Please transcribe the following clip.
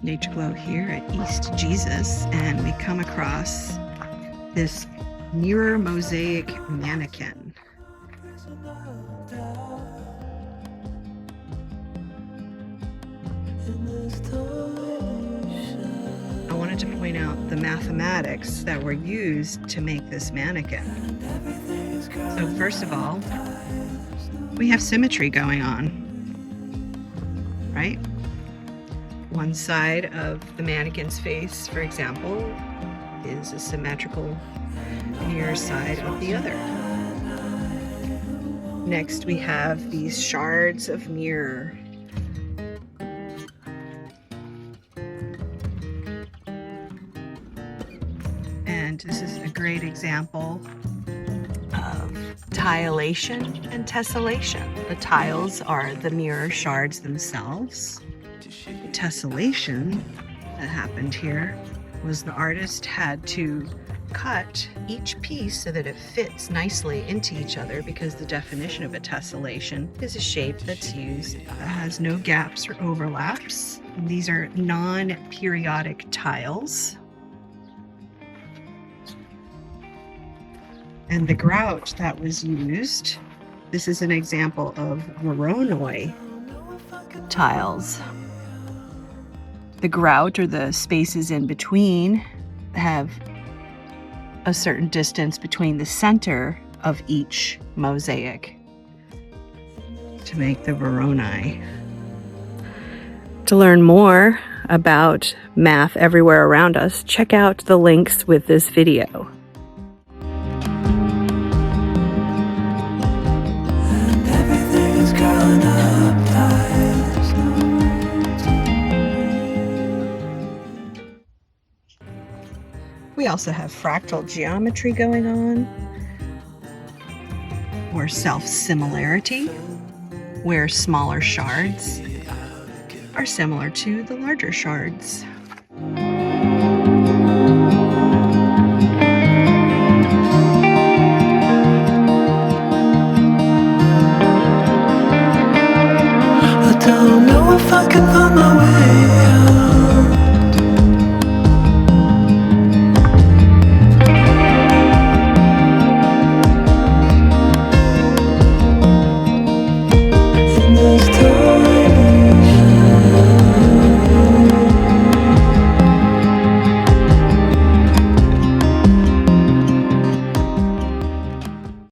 NatureGlo here at East Jesus, and we come across this mirror mosaic mannequin. I wanted to point out the mathematics that were used to make this mannequin. So first of all, we have symmetry going on, right? One side of the mannequin's face, for example, is a symmetrical mirror side of the other. Next, we have these shards of mirror. And this is a great example of tilation and tessellation. The tiles are the mirror shards themselves. The tessellation that happened here was the artist had to cut each piece so that it fits nicely into each other, because the definition of a tessellation is a shape that's used that has no gaps or overlaps. And these are non-periodic tiles. And the grout that was used, this is an example of Voronoi tiles. The grout, or the spaces in between, have a certain distance between the center of each mosaic to make the Voronoi. To learn more about math everywhere around us, check out the links with this video. We also have fractal geometry going on, or self-similarity, where smaller shards are similar to the larger shards. I don't know if I can